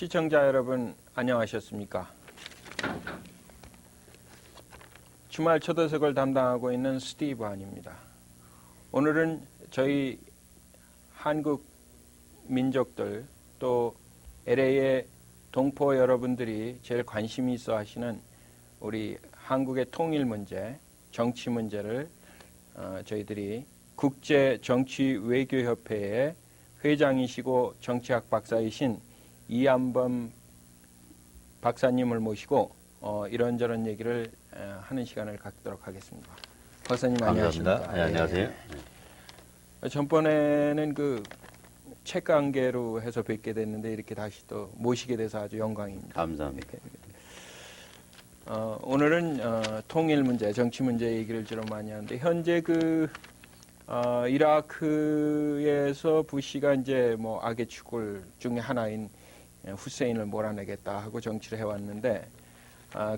시청자 여러분 안녕하셨습니까? 주말 초대석을 담당하고 있는 스티브 한입니다. 오늘은 저희 한국 민족들 또 LA의 동포 여러분들이 제일 관심이 있어 하시는 우리 한국의 통일 문제, 정치 문제를 저희들이 국제정치외교협회의 회장이시고 정치학 박사이신 이한범 박사님을 모시고 이런저런 얘기를 하는 시간을 갖도록 하겠습니다. 박사님 안녕하십니까? 네, 안녕하세요. 전번에는 그 책관계로 해서 뵙게 됐는데 이렇게 다시 또 모시게 돼서 아주 영광입니다. 감사합니다. 오늘은 통일 문제, 정치 문제 얘기를 주로 많이 하는데 현재 이라크에서 부시가 이제 뭐 악의 축을 중에 하나인 후세인을 몰아내겠다 하고 정치를 해왔는데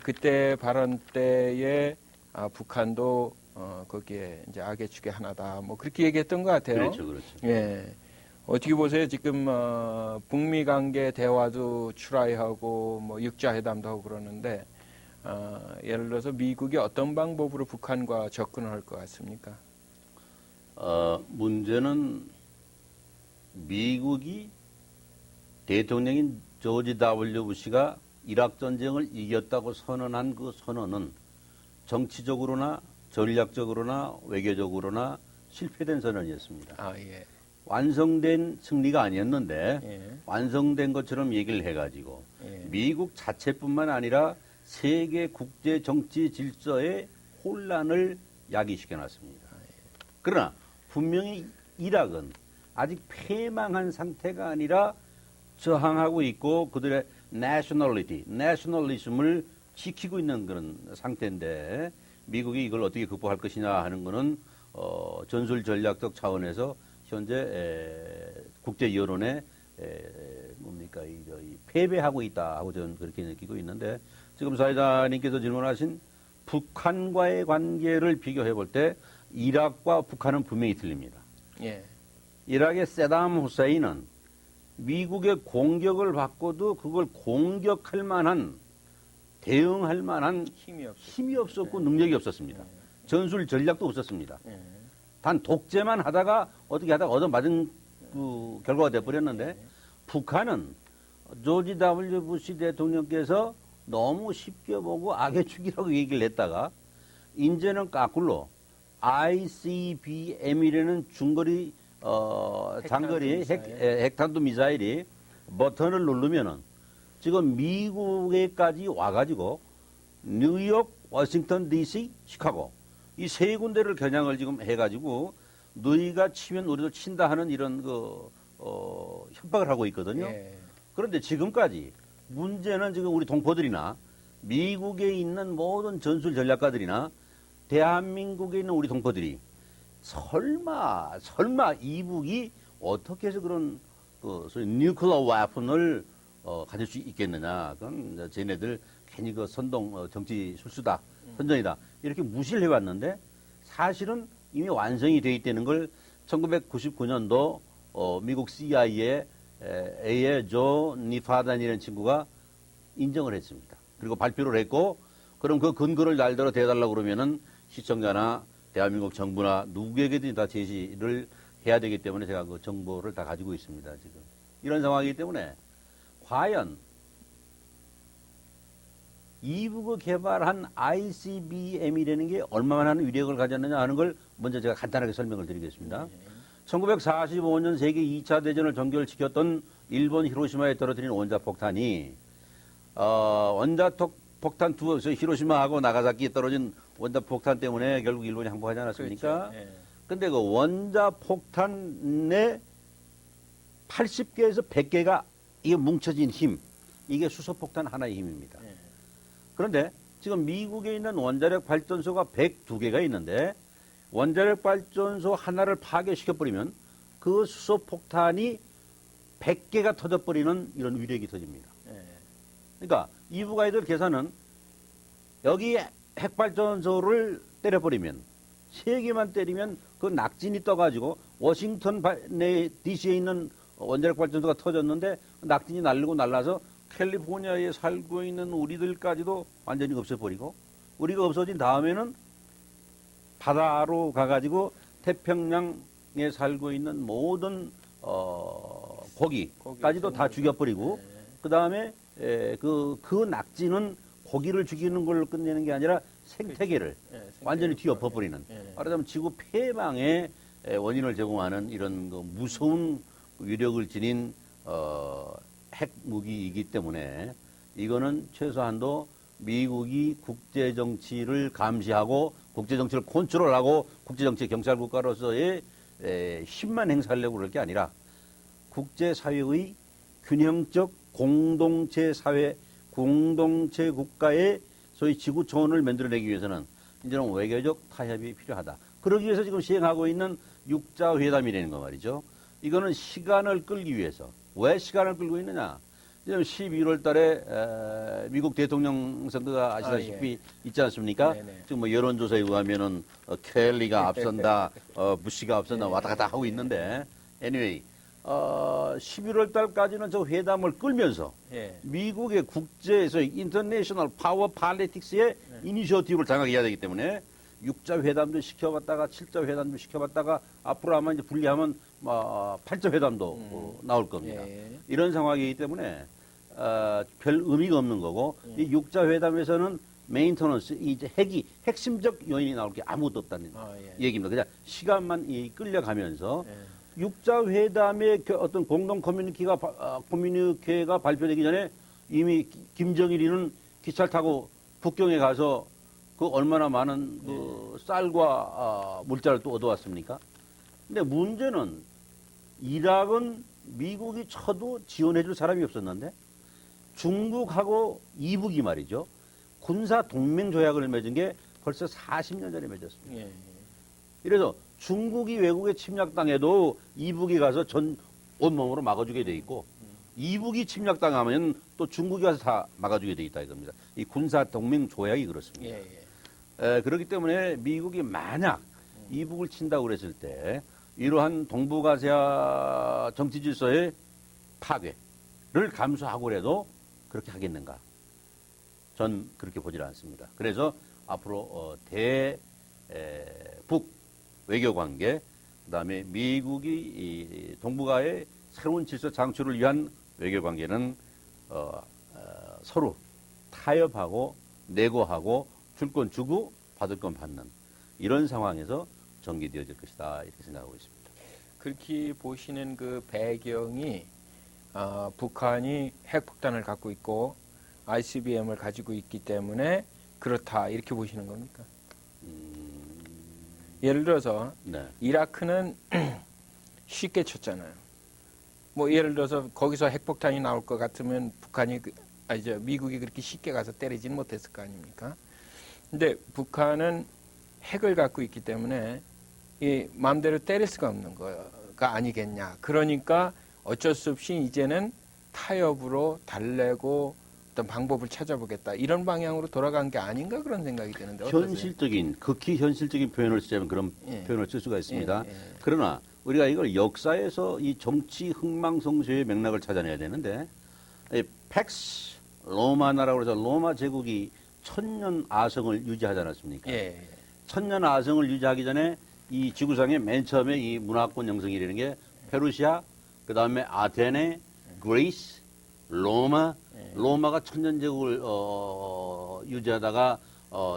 그때 발언 때에 북한도 거기에 이제 악의 축의 하나다 뭐 그렇게 얘기했던 것 같아요. 그렇죠, 그렇죠. 예. 어떻게 보세요? 지금 북미 관계 대화도 추라이하고 뭐 육자회담도 하고 그러는데 예를 들어서 미국이 어떤 방법으로 북한과 접근을 할 것 같습니까? 문제는 미국이 대통령인 조지 W. 부시가 이라크 전쟁을 이겼다고 선언한 그 선언은 정치적으로나 전략적으로나 외교적으로나 실패된 선언이었습니다. 예. 완성된 승리가 아니었는데 예. 완성된 것처럼 얘기를 해가지고 예. 미국 자체뿐만 아니라 세계 국제 정치 질서에 혼란을 야기시켜놨습니다. 그러나 분명히 이락은 아직 패망한 상태가 아니라 저항하고 있고 그들의 내셔널리즘을 지키고 있는 그런 상태인데 미국이 이걸 어떻게 극복할 것이냐 하는 것은 전술 전략적 차원에서 현재 국제 여론에 패배하고 있다 하고 저는 그렇게 느끼고 있는데 지금 사회자님께서 질문하신 북한과의 관계를 비교해 볼 때 이락과 북한은 분명히 틀립니다. 예. 이락의 세담 후세인은 미국의 공격을 받고도 그걸 공격할 만한 대응할 만한 힘이 없었고 능력이 없었습니다. 전술 전략도 없었습니다. 단 독재만 하다가 어떻게 하다가 얻어맞은 그 결과가 돼버렸는데 북한은 조지 W. 부시 대통령께서 너무 쉽게 보고 악의 축이라고 얘기를 했다가 이제는 거꾸로 ICBM이라는 중거리 장거리 핵탄두 미사일이 버튼을 누르면은 지금 미국에까지 와가지고 뉴욕, 워싱턴 DC, 시카고 이 세 군데를 겨냥을 지금 해가지고 너희가 치면 우리도 친다 하는 이런 협박을 하고 있거든요. 예. 그런데 지금까지 문제는 지금 우리 동포들이나 미국에 있는 모든 전술 전략가들이나 대한민국에 있는 우리 동포들이 설마 이북이 어떻게 해서 그런 소위 뉴클리어 웨폰을 가질 수 있겠느냐. 그건 쟤네들 괜히 선동 정치 술수다. 선전이다. 이렇게 무시를 해왔는데 사실은 이미 완성이 돼 있다는 걸 1999년도 미국 CIA의 조 니파단이라는 친구가 인정을 했습니다. 그리고 발표를 했고 그럼 그 근거를 날더러 대달라고 그러면은 시청자나 대한민국 정부나 누구에게든 다 제시를 해야 되기 때문에 제가 그 정보를 다 가지고 있습니다. 지금 이런 상황이기 때문에 과연 이북이 개발한 ICBM이라는 게 얼마만한 위력을 가졌느냐 하는 걸 먼저 제가 간단하게 설명을 드리겠습니다. 1945년 세계 2차 대전을 전결시켰던 일본 히로시마에 떨어뜨린 원자폭탄이 원자폭탄 히로시마하고 나가사키에 떨어진 원자폭탄 때문에 결국 일본이 항복하지 않았습니까? 그런데 그 원자폭탄의 80개에서 100개가 이게 뭉쳐진 힘, 이게 수소폭탄 하나의 힘입니다. 그런데 지금 미국에 있는 원자력 발전소가 102개가 있는데 원자력 발전소 하나를 파괴시켜버리면 그 수소폭탄이 100개가 터져버리는 이런 위력이 터집니다. 그러니까 이북 아이들 계산은 여기 핵발전소를 때려버리면 3개만 때리면 그 낙진이 떠가지고 워싱턴 DC에 있는 원자력 발전소가 터졌는데 낙진이 날리고 날라서 캘리포니아에 살고 있는 우리들까지도 완전히 없애버리고 우리가 없어진 다음에는 바다로 가가지고 태평양에 살고 있는 모든 고기까지도 다 죽여버리고 그 다음에 그 낙지는 고기를 죽이는 걸로 끝내는 게 아니라 생태계를 완전히 뒤엎어버리는 말하자면 지구 폐망의 원인을 제공하는 이런 그 무서운 위력을 지닌 핵무기이기 때문에 이거는 최소한도 미국이 국제정치를 감시하고 국제정치를 컨트롤하고 국제정치 경찰국가로서의 힘만 행사하려고 그럴 게 아니라 국제사회의 균형적 공동체 사회, 공동체 국가의 소위 지구촌을 만들어내기 위해서는 이제는 외교적 타협이 필요하다. 그러기 위해서 지금 시행하고 있는 육자회담이라는 거 말이죠. 이거는 시간을 끌기 위해서. 왜 시간을 끌고 있느냐? 지금 11월 달에 미국 대통령 선거가 아시다시피 있지 않습니까? 네네. 지금 뭐 여론조사에 의하면은 켈리가 앞선다, 부시가 앞선다 왔다 갔다 하고 있는데 anyway 11월 달까지는 저 회담을 끌면서 예. 미국의 국제에서 인터내셔널 파워 팔리틱스의 이니셔티브를 장악해야 되기 때문에 6자 회담도 시켜봤다가 7자 회담도 시켜봤다가 앞으로 아마 이제 분리하면 8자 회담도 나올 겁니다. 예. 이런 상황이기 때문에 별 의미가 없는 거고 이 6자 회담에서는 메인터넌스 이제 핵심적 요인이 나올 게 아무것도 없다는 예. 얘기입니다. 그냥 시간만 끌려가면서 예. 6자 회담의 어떤 공동 커뮤니케가 발표되기 전에 이미 김정일이는 기차를 타고 북경에 가서 그 얼마나 많은 그 쌀과 물자를 또 얻어왔습니까? 근데 문제는 이락은 미국이 쳐도 지원해줄 사람이 없었는데 중국하고 이북이 말이죠. 군사 동맹 조약을 맺은 게 벌써 40년 전에 맺었습니다. 예. 이래서 중국이 외국에 침략당해도 이북이 가서 온몸으로 막아주게 돼 있고 이북이 침략당하면 또 중국이 가서 다 막아주게 돼 있다 이겁니다. 이 군사 동맹 조약이 그렇습니다. 예. 그렇기 때문에 미국이 만약 이북을 친다고 그랬을 때 이러한 동북아시아 정치 질서의 파괴를 감수하고라도 그렇게 하겠는가? 전 그렇게 보질 않습니다. 그래서 앞으로 대북 외교 관계, 그다음에 미국이 이 동북아의 새로운 질서 창출을 위한 외교 관계는 서로 타협하고 내고하고 줄 건 주고 받을 건 받는 이런 상황에서 전개되어질 것이다 이렇게 생각하고 있습니다. 그렇게 보시는 그 배경이 북한이 핵폭탄을 갖고 있고 ICBM을 가지고 있기 때문에 그렇다 이렇게 보시는 겁니까? 예를 들어서 네. 이라크는 쉽게 쳤잖아요. 뭐 예를 들어서 거기서 핵폭탄이 나올 것 같으면 미국이 그렇게 쉽게 가서 때리지는 못했을 거 아닙니까? 근데 북한은 핵을 갖고 있기 때문에 이 마음대로 때릴 수가 없는 거가 아니겠냐. 그러니까 어쩔 수 없이 이제는 타협으로 달래고 어떤 방법을 찾아보겠다. 이런 방향으로 돌아간 게 아닌가 그런 생각이 드는데 어떠세요? 극히 현실적인 표현을 쓰자면 그런 예. 표현을 쓸 수가 있습니다. 예, 예. 그러나 우리가 이걸 역사에서 이 정치 흥망성쇠의 맥락을 찾아내야 되는데 팩스 로마나라고 해서 로마 제국이 천년 아성을 유지하지 않았습니까? 예. 천년 아성을 유지하기 전에 이 지구상의 맨 처음에 이 문화권 형성이라는 게 페르시아, 그 다음에 아테네, 그리스, 로마, 로마가 천년 제국을 유지하다가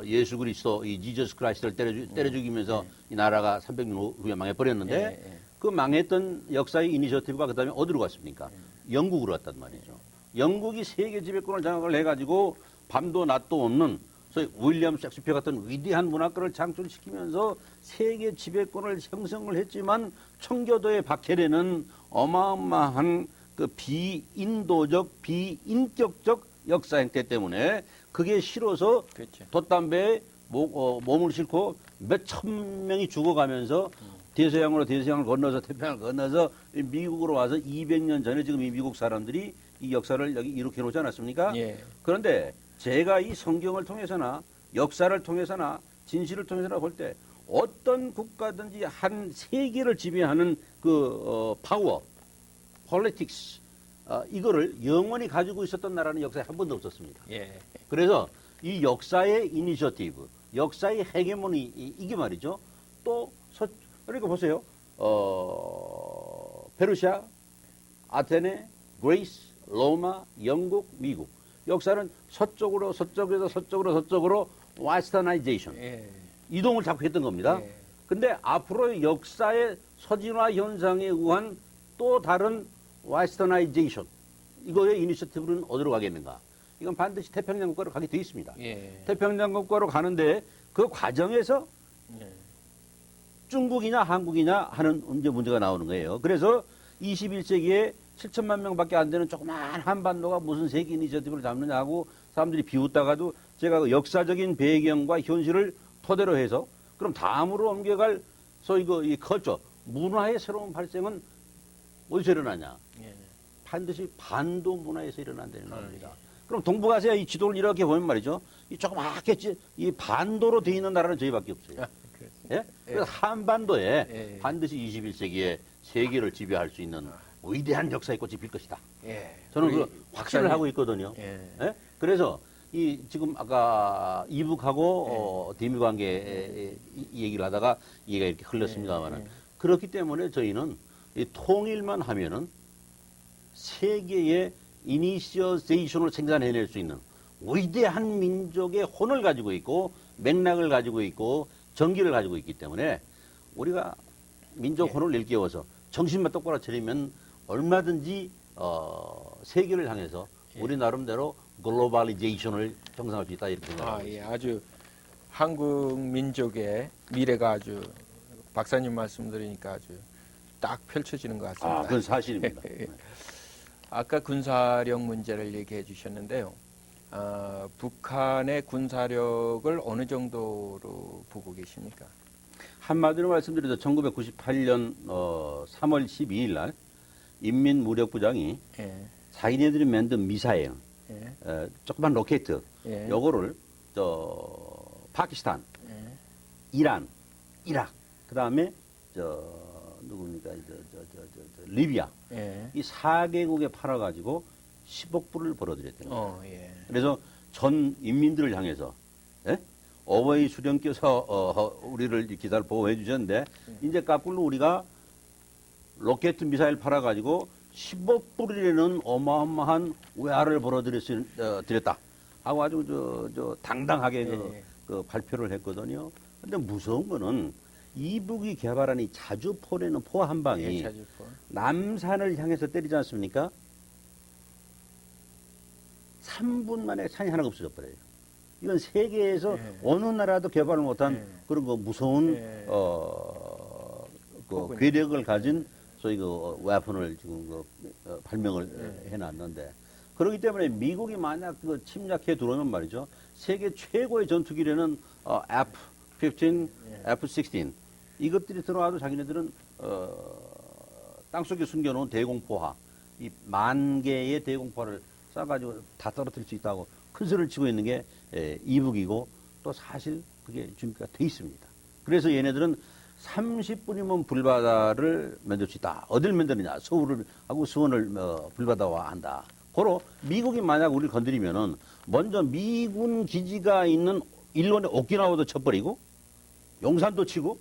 예수 그리스도 이 지저스 크라이스트를 때려 죽이면서 이 나라가 300년 후에 망해버렸는데 그 망했던 역사의 이니셔티브가 그 다음에 어디로 갔습니까? 영국으로 갔단 말이죠. 영국이 세계 지배권을 장악을 해가지고 밤도 낮도 없는 소위 윌리엄 셰익스피어 같은 위대한 문화권을 창출시키면서 세계 지배권을 형성을 했지만 청교도에 박해되는 어마어마한 그 비인도적, 비인격적 역사 행태 때문에 그게 싫어서 그렇죠. 돛담배에 몸을 싣고 몇천 명이 죽어가면서 대서양을 건너서 태평양을 건너서 미국으로 와서 200년 전에 지금 이 미국 사람들이 이 역사를 여기 이렇게 놓지 않았습니까? 예. 그런데 제가 이 성경을 통해서나 역사를 통해서나 진실을 통해서나 볼 때 어떤 국가든지 한 세계를 지배하는 그 파워, politics, 이거를 영원히 가지고 있었던 나라는 역사에 한 번도 없었습니다. 예. 그래서 이 역사의 이니셔티브, 역사의 헤게모니 이게 말이죠. 또 그러니까 보세요. 페르시아, 아테네, 그리스, 로마, 영국, 미국. 역사는 서쪽으로 웨스터나이제이션 예. 이동을 자꾸 했던 겁니다. 예. 근데 앞으로 역사의 서진화 현상에 의한 또 다른 웨스터나이제이션 이거의 이니셔티브는 어디로 가겠는가? 이건 반드시 태평양 국가로 가게 돼 있습니다. 예. 태평양 국가로 가는데 그 과정에서 예. 중국이냐 한국이냐 하는 문제가 나오는 거예요. 그래서 21세기에 7천만 명밖에 안 되는 조그만 한반도가 무슨 세계 이니셔티브를 잡느냐 하고 사람들이 비웃다가도 제가 그 역사적인 배경과 현실을 토대로 해서 그럼 다음으로 옮겨갈 소위 이 컬처, 문화의 새로운 발생은 어디서 일어나냐? 예. 반드시 반도 문화에서 일어난다는 겁니다. 예. 그럼 동북아시아 이 지도를 이렇게 보면 말이죠. 이 조그맣게 이 반도로 돼 있는 나라는 저희밖에 없어요. 아, 그렇습니다. 예? 그래서 한반도에 예. 반드시 21세기에 세계를 지배할 수 있는 위대한 역사의 꽃이 필 것이다. 예. 저는 우리 그 확신을 박사님. 하고 있거든요. 예. 예? 그래서 이 지금 아까 이북하고 디미 관계 이 얘기를 하다가 얘기가 이렇게 흘렀습니다만은 그렇기 때문에 저희는 이 통일만 하면은 세계의 이니시어세이션을 생산해낼 수 있는 위대한 민족의 혼을 가지고 있고 맥락을 가지고 있고 정기를 가지고 있기 때문에 우리가 민족 혼을 일깨워서 정신만 똑바로 차리면 얼마든지 세계를 향해서 우리 나름대로 글로벌리제이션을 형성할 수 있다 이렇게 생각합니다. 아, 예. 아주 한국 민족의 미래가 아주 박사님 말씀 들으니까 아주 딱 펼쳐지는 것 같습니다. 그건 사실입니다. 아까 군사력 문제를 얘기해 주셨는데요. 북한의 군사력을 어느 정도로 보고 계십니까? 한마디로 말씀드려서 1998년 3월 12일 날 인민무력부장이 예. 자기네들이 만든 미사일, 예. 조그만 로켓, 예. 요거를 파키스탄, 예. 이란, 이라크, 그 다음에 누굽니까, 리비아 예. 이 4개국에 팔아가지고 10억 불을 벌어들였대요. 예. 그래서 전 인민들을 향해서 어버이 수령께서 우리를 기사를 보호해 주셨는데 이제 까꿀로 우리가 로켓 미사일 팔아가지고 10억 불이라는 어마어마한 외화를 벌어들였다 하고 아주 당당하게 그 발표를 했거든요. 근데 무서운 거는 이북이 개발한 이 자주포라는 포 한 방이 예, 자주포. 남산을 향해서 때리지 않습니까? 3분 만에 산이 하나가 없어져 버려요. 이건 세계에서 예. 어느 나라도 개발을 못한 예. 그런 거 무서운 예. 그 괴력을 가진 소위 그 웨폰을 지금 발명을 해놨는데 그렇기 때문에 미국이 만약 그 침략해 들어오면 말이죠 세계 최고의 전투기라는 F-15, F-16 이것들이 들어와도 자기네들은 땅속에 숨겨놓은 대공포화 이 10,000개의 대공포를 쏴가지고 다 떨어뜨릴 수 있다고 큰 소리를 치고 있는 게 이북이고 또 사실 그게 준비가 돼 있습니다. 그래서 얘네들은 30분이면 불바다를 만들 수 있다. 어딜 만드느냐? 서울을 하고 수원을 불바다화 한다. 고로 미국이 만약 우리를 건드리면은 먼저 미군 기지가 있는 일본의 오키나와도 쳐버리고 용산도 치고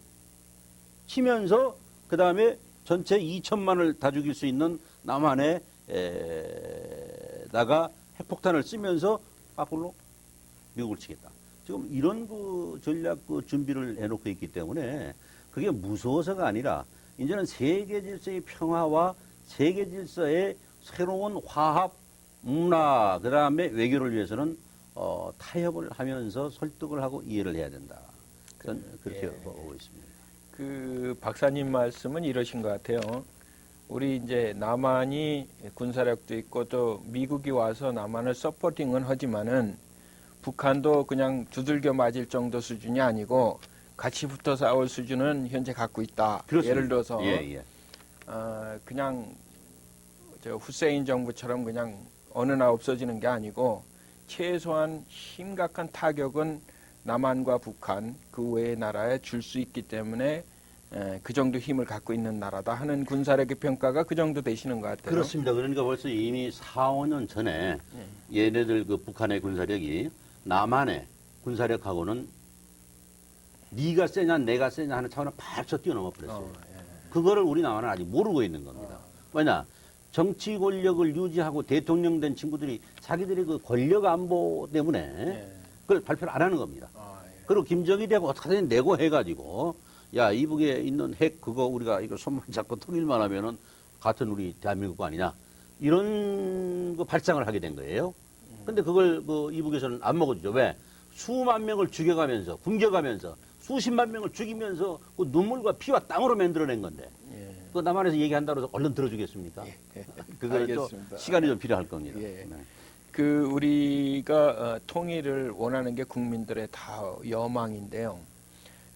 치면서 그 다음에 전체 2천만을 다 죽일 수 있는 남한에 다가 핵폭탄을 쓰면서 거꾸로 미국을 치겠다. 지금 이런 그 전략 그 준비를 해놓고 있기 때문에 그게 무서워서가 아니라 이제는 세계 질서의 평화와 세계 질서의 새로운 화합, 문화, 그 다음에 외교를 위해서는 타협을 하면서 설득을 하고 이해를 해야 된다. 저는 그렇게 보고 있습니다. 그 박사님 말씀은 이러신 것 같아요. 우리 이제 남한이 군사력도 있고 또 미국이 와서 남한을 서포팅은 하지만은 북한도 그냥 두들겨 맞을 정도 수준이 아니고 같이 붙어 싸울 수준은 현재 갖고 있다. 그렇습니다. 예를 들어서 예. 그냥 저 후세인 정부처럼 그냥 어느 날 없어지는 게 아니고 최소한 심각한 타격은 남한과 북한 그 외의 나라에 줄 수 있기 때문에 그 정도 힘을 갖고 있는 나라다 하는 군사력의 평가가 그 정도 되시는 것 같아요. 그렇습니다. 그러니까 벌써 이미 4, 5년 전에 얘네들 그 북한의 군사력이 남한의 군사력하고는 네가 세냐 내가 세냐 하는 차원을 발쳐 뛰어넘어 버렸어요. 그거를 우리 남한은 아직 모르고 있는 겁니다. 왜냐? 정치 권력을 유지하고 대통령 된 친구들이 자기들의 그 권력 안보 때문에 그걸 발표를 안 하는 겁니다. 그리고 김정일이하고 어떻게든 내고 해가지고 야 이북에 있는 핵 그거 우리가 이거 손만 잡고 통일만 하면은 같은 우리 대한민국 아니냐 이런 거 발상을 하게 된 거예요. 근데 그걸 그 이북에서는 안 먹어주죠. 왜? 수만 명을 죽여가면서 굶겨가면서 수십만 명을 죽이면서 그 눈물과 피와 땀으로 만들어낸 건데 그 남한에서 얘기한다고 해서 얼른 들어주겠습니까? 그거는 또 알겠습니다. 시간이 좀 필요할 겁니다. 예. 네. 그 우리가 통일을 원하는 게 국민들의 다 여망인데요.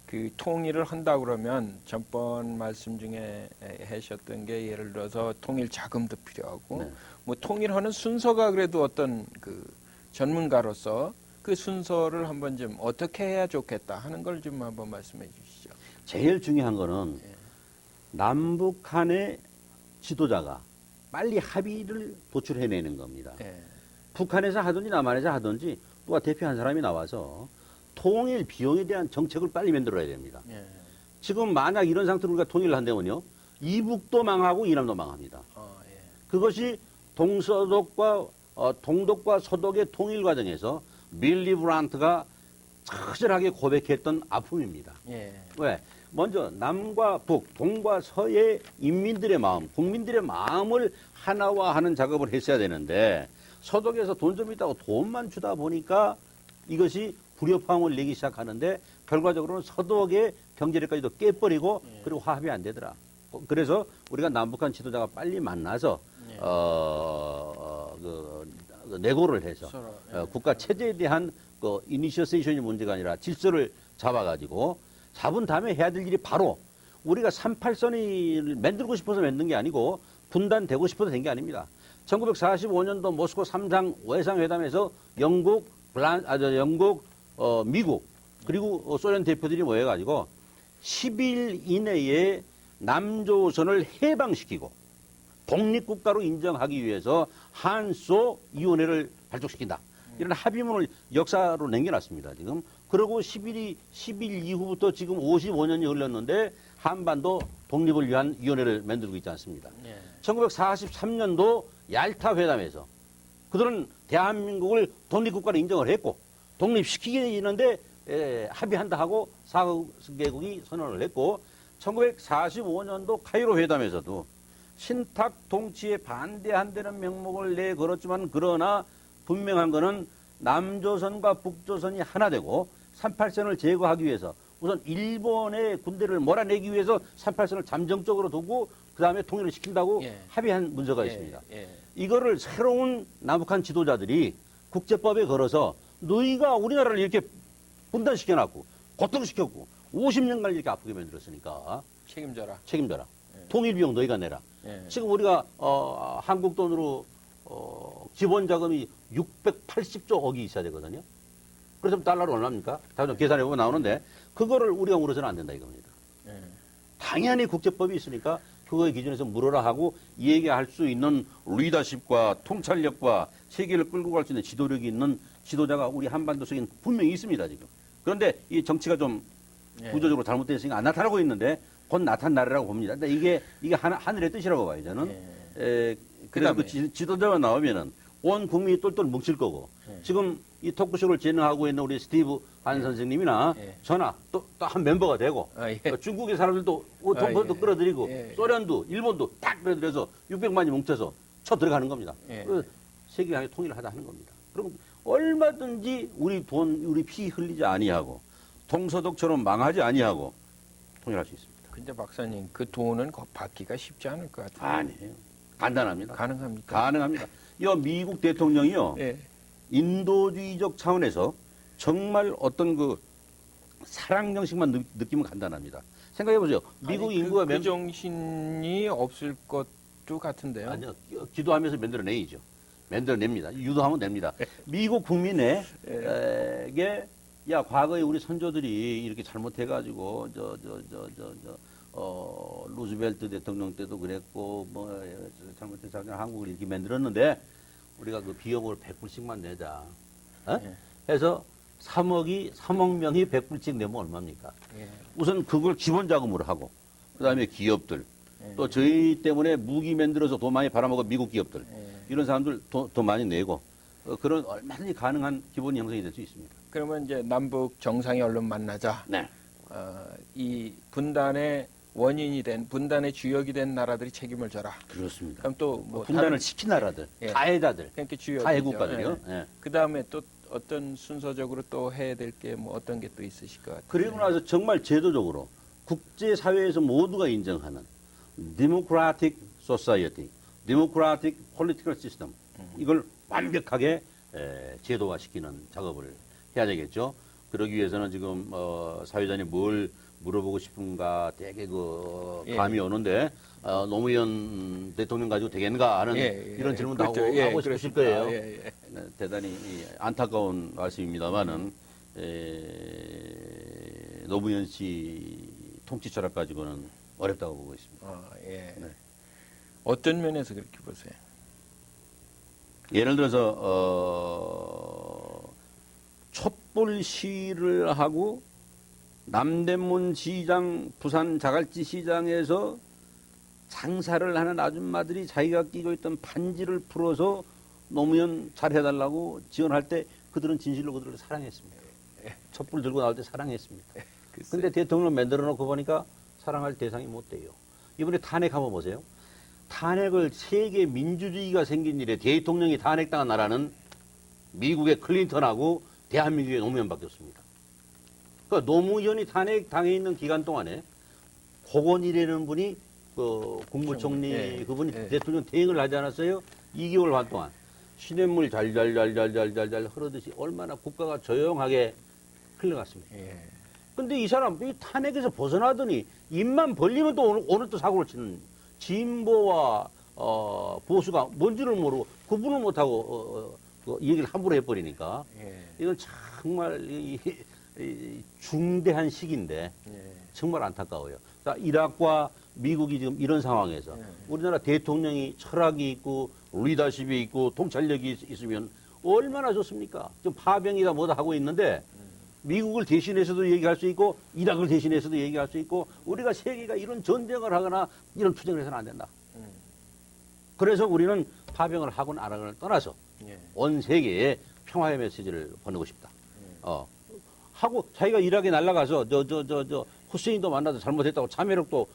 그 통일을 한다 그러면 전번 말씀 중에 하셨던 게 예를 들어서 통일 자금도 필요하고 네. 뭐 통일하는 순서가 그래도 어떤 그 전문가로서 그 순서를 한번 좀 어떻게 해야 좋겠다 하는 걸 좀 한번 말씀해 주시죠. 제일 중요한 거는 남북한의 지도자가 빨리 합의를 도출해내는 겁니다. 예. 북한에서 하든지 남한에서 하든지 누가 대표한 사람이 나와서 통일 비용에 대한 정책을 빨리 만들어야 됩니다. 예. 지금 만약 이런 상태로 우리가 통일을 한다면요. 이북도 망하고 이남도 망합니다. 예. 그것이 동서독과 동독과 서독의 통일 과정에서 밀리 브란트가 처절하게 고백했던 아픔입니다. 예. 왜? 먼저 남과 북, 동과 서의 인민들의 마음, 국민들의 마음을 하나화하는 작업을 했어야 되는데 서독에서 돈 좀 있다고 돈만 주다 보니까 이것이 불협화음을 내기 시작하는데 결과적으로는 서독의 경제력까지도 깨버리고 그리고 화합이 안 되더라. 그래서 우리가 남북한 지도자가 빨리 만나서 그 내고를 해서 서로, 국가 체제에 대한 그 이니셔세이션이 문제가 아니라 질서를 잡아가지고 잡은 다음에 해야 될 일이 바로 우리가 38선을 만들고 싶어서 만든 게 아니고 분단되고 싶어서 된 게 아닙니다. 1945년도 모스코 3장 외상회담에서 영국, 미국 그리고 소련 대표들이 모여가지고 10일 이내에 남조선을 해방시키고 독립국가로 인정하기 위해서 한소 위원회를 발족시킨다. 이런 합의문을 역사로 남겨놨습니다. 지금. 그리고 10일 이후부터 지금 55년이 흘렀는데 한반도 독립을 위한 위원회를 만들고 있지 않습니다. 1943년도 얄타 회담에서 그들은 대한민국을 독립국가로 인정을 했고 독립시키는데 합의한다 하고 4개국이 선언을 했고 1945년도 카이로 회담에서도 신탁 통치에 반대한다는 명목을 내걸었지만 그러나 분명한 것은 남조선과 북조선이 하나 되고 38선을 제거하기 위해서 우선 일본의 군대를 몰아내기 위해서 38선을 잠정적으로 두고 그 다음에 통일을 시킨다고 합의한 문서가 있습니다. 이거를 새로운 남북한 지도자들이 국제법에 걸어서 너희가 우리나라를 이렇게 분단시켜놨고 고통시켰고 50년간 이렇게 아프게 만들었으니까 책임져라. 통일 비용 너희가 내라. 지금 우리가 한국 돈으로 기본 자금이 680조 억이 있어야 되거든요. 그래서 달러로 얼마입니까? 다시 계산해 보면 나오는데 그거를 우리가 물어서는 안 된다 이겁니다. 당연히 국제법이 있으니까 그거의 기준에서 물어라 하고 얘기할 수 있는 리더십과 통찰력과 세계를 끌고 갈 수 있는 지도력이 있는 지도자가 우리 한반도 속에 분명히 있습니다 지금. 그런데 이 정치가 좀 구조적으로 잘못됐으니까 안 나타나고 있는데 곧 나타나리라고 봅니다. 근데 이게 하늘의 뜻이라고 봐요 저는. 그래서 그 지도자가 나오면은 온 국민이 똘똘 뭉칠 거고 지금 이 토크쇼를 진행하고 있는 우리 스티브 한 선생님이나 저나 또 한 멤버가 되고 중국의 사람들도 동포도 끌어들이고 소련도 일본도 딱 끌어들여서 600만이 뭉쳐서 쳐 들어가는 겁니다. 세계가 통일을 하자 하는 겁니다. 그럼 얼마든지 우리 돈, 우리 피 흘리지 아니하고 동서독처럼 망하지 아니하고 통일할 수 있습니다. 근데 박사님 그 돈은 받기가 쉽지 않을 것 같아요. 아니에요. 간단합니다. 가능합니까? 가능합니다. 이 미국 대통령이요. 인도주의적 차원에서 정말 어떤 그 사랑 정식만 느끼면 간단합니다. 생각해 보세요. 미국 인구가 그 정신이 없을 것도 같은데요. 아니요. 기도하면서 만들어내죠. 만들어냅니다. 유도하면 됩니다. 미국 국민에게 야 과거에 우리 선조들이 이렇게 잘못해가지고 루즈벨트 대통령 때도 그랬고 뭐 잘못된 작년 한국을 이렇게 만들었는데 우리가 그 비용을 100불씩만 내자. 예. 해서 3억 명이 100불씩 내면 얼마입니까? 예. 우선 그걸 기본 자금으로 하고 그다음에 기업들 예. 또 저희 때문에 무기 만들어서 돈 많이 팔아먹은 미국 기업들 예. 이런 사람들 돈 많이 내고 그런 얼마든지 가능한 기본 형성이 될 수 있습니다. 그러면 이제 남북 정상이 얼른 만나자. 네. 이 분단의 원인이 된 분단의 주역이 된 나라들이 책임을 져라. 그렇습니다. 그럼 또뭐 분단을 시킨 나라들, 예. 가해자들, 그러니까 주요 가해국가들이요. 예. 그 다음에 또 어떤 순서적으로 또 해야 될 게 뭐 어떤 게 또 있으실 것 같아요. 그리고 나서 정말 제도적으로 국제사회에서 모두가 인정하는 Democratic Society, Democratic Political System 이걸 완벽하게 제도화시키는 작업을 해야 되겠죠. 그러기 위해서는 지금 사회자님 뭘 물어보고 싶은가 되게 감이 오는데 노무현 대통령 가지고 되겠는가 하는 이런 질문도 그렇죠. 하고 싶으실 거예요. 예. 네, 대단히 안타까운 말씀입니다만은 노무현 씨 통치 철학 가지고는 어렵다고 보고 있습니다. 예. 네. 어떤 면에서 그렇게 보세요? 예를 들어서 촛불 시위를 하고 남대문 시장, 부산 자갈치 시장에서 장사를 하는 아줌마들이 자기가 끼고 있던 반지를 풀어서 노무현 잘해달라고 지원할 때 그들은 진실로 그들을 사랑했습니다. 촛불 들고 나올 때 사랑했습니다. 근데 대통령 만들어 놓고 보니까 사랑할 대상이 못 돼요. 이번에 탄핵 한번 보세요. 탄핵을 세계 민주주의가 생긴 일에 대통령이 탄핵당한 나라는 미국의 클린턴하고 대한민국의 노무현밖에 없습니다. 그러니까 노무현이 탄핵당해 있는 기간 동안에 고건일이라는 분이 국무총리 예. 그분이 예. 대통령 대행을 하지 않았어요? 2개월 반 동안 시냇물 잘잘잘잘잘잘 흐르듯이 얼마나 국가가 조용하게 흘러갔습니다. 예. 근데 이 사람 이 탄핵에서 벗어나더니 입만 벌리면 또 오늘 또 사고를 치는 진보와 보수가 뭔지를 모르고 구분을 못하고 이 얘기를 함부로 해버리니까 이건 정말 이 중대한 시기인데 정말 안타까워요. 자, 이라크와 미국이 지금 이런 상황에서 우리나라 대통령이 철학이 있고 리더십이 있고 통찰력이 있으면 얼마나 좋습니까? 지금 파병이다 뭐다 하고 있는데 미국을 대신해서도 얘기할 수 있고 이라크를 대신해서도 얘기할 수 있고 우리가 세계가 이런 전쟁을 하거나 이런 투쟁을 해서는 안 된다. 그래서 우리는 파병을 하거나 안 하거나 떠나서 온 세계에 평화의 메시지를 보내고 싶다. 하고 자기가 이라크에 날아가서 후세인도 만나서 잘못했다고 참회록도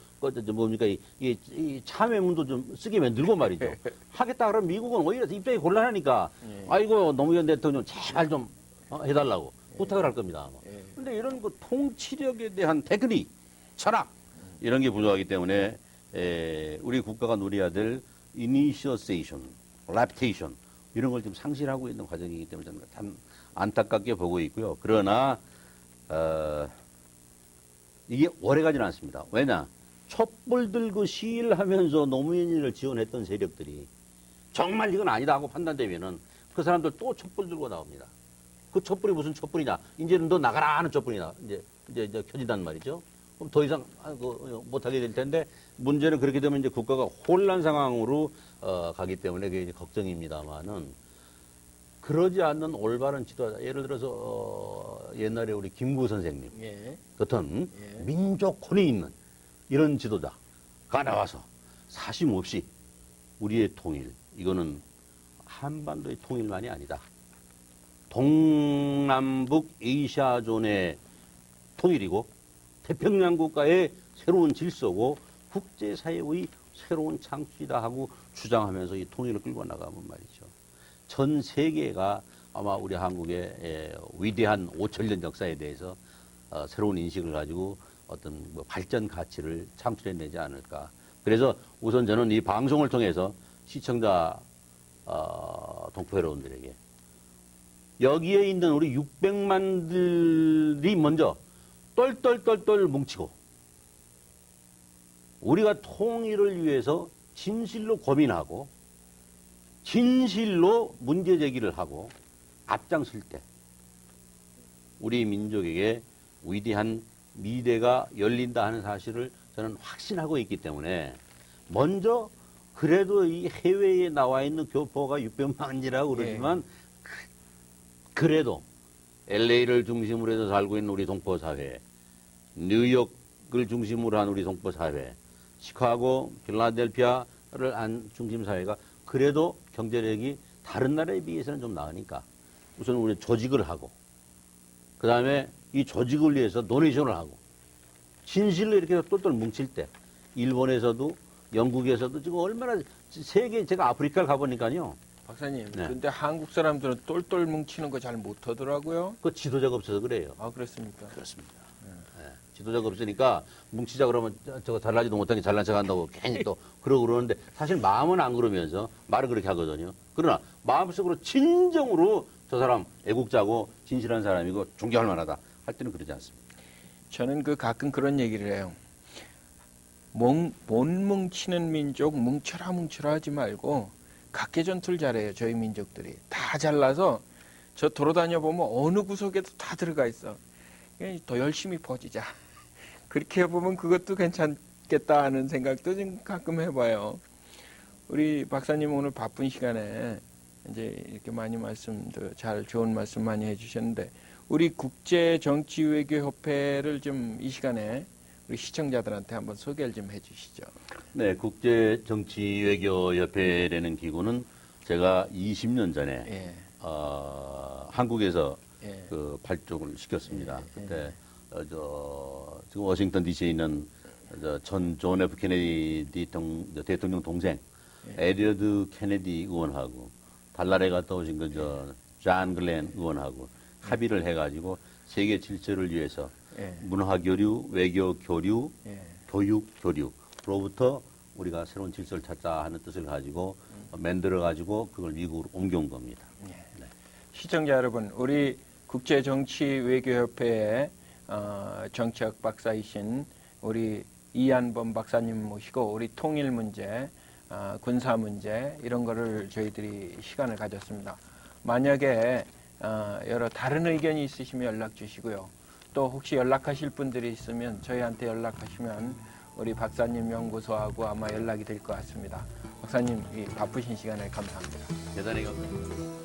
뭡니까 이 참회문도 좀 쓰게 만들고 말이죠. 하겠다 그러면 미국은 오히려 입장이 곤란하니까 아이고 노무현 대통령 제발 좀 해달라고 부탁을 할 겁니다. 그런데 이런 그 통치력에 대한 테크닉, 철학 이런 게 부족하기 때문에 우리 국가가 누려야 될 이니셔세이션, 랩테이션 이런 걸 좀 상실하고 있는 과정이기 때문에 저는 참 안타깝게 보고 있고요. 그러나 이게 오래가지는 않습니다. 왜냐? 촛불 들고 시위를 하면서 노무현을 지원했던 세력들이 정말 이건 아니다 하고 판단되면은 그 사람들 또 촛불 들고 나옵니다. 그 촛불이 무슨 촛불이냐? 이제는 너 나가라 하는 촛불이나 이제 켜진단 말이죠. 그럼 더 이상 못하게 될 텐데 문제는 그렇게 되면 이제 국가가 혼란 상황으로 가기 때문에 그게 이제 걱정입니다만은 그러지 않는 올바른 지도자 예를 들어서 옛날에 우리 김구 선생님 같은 민족혼이 있는 이런 지도자가 나와서 사심 없이 우리의 통일 이거는 한반도의 통일만이 아니다. 동남북 에이시아존의 통일이고 태평양 국가의 새로운 질서고 국제사회의 새로운 창출이다 하고 주장하면서 이 통일을 끌고 나가면 말이죠. 전 세계가 아마 우리 한국의 위대한 5천년 역사에 대해서 새로운 인식을 가지고 어떤 뭐 발전 가치를 창출해내지 않을까. 그래서 우선 저는 이 방송을 통해서 시청자 동포 여러분들에게 여기에 있는 우리 600만들이 먼저 똘똘똘똘 뭉치고 우리가 통일을 위해서 진실로 고민하고 진실로 문제 제기를 하고 앞장설 때 우리 민족에게 위대한 미래가 열린다 하는 사실을 저는 확신하고 있기 때문에 먼저 그래도 이 해외에 나와 있는 교포가 600만이라고 그러지만 그래도 LA를 중심으로 해서 살고 있는 우리 동포 사회, 뉴욕을 중심으로 한 우리 동포 사회, 시카고, 필라델피아를 한 중심 사회가 그래도 경제력이 다른 나라에 비해서는 좀 나으니까 우선 우리 조직을 하고 그 다음에 이 조직을 위해서 도네이션을 하고 진실로 이렇게 똘똘 뭉칠 때 일본에서도 영국에서도 지금 얼마나 세계 제가 아프리카를 가보니까요. 박사님, 네. 근데 한국 사람들은 똘똘 뭉치는 거 잘 못하더라고요. 그 지도자가 없어서 그래요. 아, 그렇습니까? 그렇습니다. 예, 지도자가 없으니까 뭉치자 그러면 저거 잘나지도 못하게 잘난 척 한다고 괜히 또 그러고 그러는데 사실 마음은 안 그러면서 말을 그렇게 하거든요. 그러나 마음속으로 진정으로 저 사람 애국자고 진실한 사람이고 존경할 만하다 할 때는 그러지 않습니다. 저는 가끔 그런 얘기를 해요. 못 뭉치는 민족 뭉쳐라 하지 말고 각계 전투를 잘해요. 저희 민족들이 다 잘나서 저 돌아다녀 보면 어느 구석에도 다 들어가 있어. 더 열심히 퍼지자. 그렇게 보면 그것도 괜찮겠다 하는 생각도 좀 가끔 해봐요. 우리 박사님 오늘 바쁜 시간에 이제 이렇게 많이 말씀도 좋은 말씀 많이 해주셨는데 우리 국제정치외교협회를 좀 이 시간에 우리 시청자들한테 한번 소개를 좀 해주시죠. 네, 국제정치외교협회라는 기구는 제가 20년 전에 예, 한국에서 예, 그 발족을 시켰습니다. 예, 그때 지금 워싱턴 D.C.에 있는 전 존 F 케네디 대통령 동생 에리어드 케네디 의원하고 달나라에 갔다 오신 존 글렌 의원하고 합의를 해가지고 세계 질서를 위해서 예, 문화 교류, 외교 교류, 예. 교육 교류로부터 우리가 새로운 질서를 찾자 하는 뜻을 가지고 만들어 가지고 그걸 미국으로 옮겨온 겁니다. 시청자 여러분, 우리 국제정치외교협회의 정치학 박사이신 우리 이한범 박사님 모시고 우리 통일 문제, 군사 문제 이런 거를 저희들이 시간을 가졌습니다. 만약에 여러 다른 의견이 있으시면 연락 주시고요. 또 혹시 연락하실 분들이 있으면 저희한테 연락하시면 우리 박사님 연구소하고 아마 연락이 될 것 같습니다. 박사님 이 바쁘신 시간에 감사합니다. 대단히 감사합니다.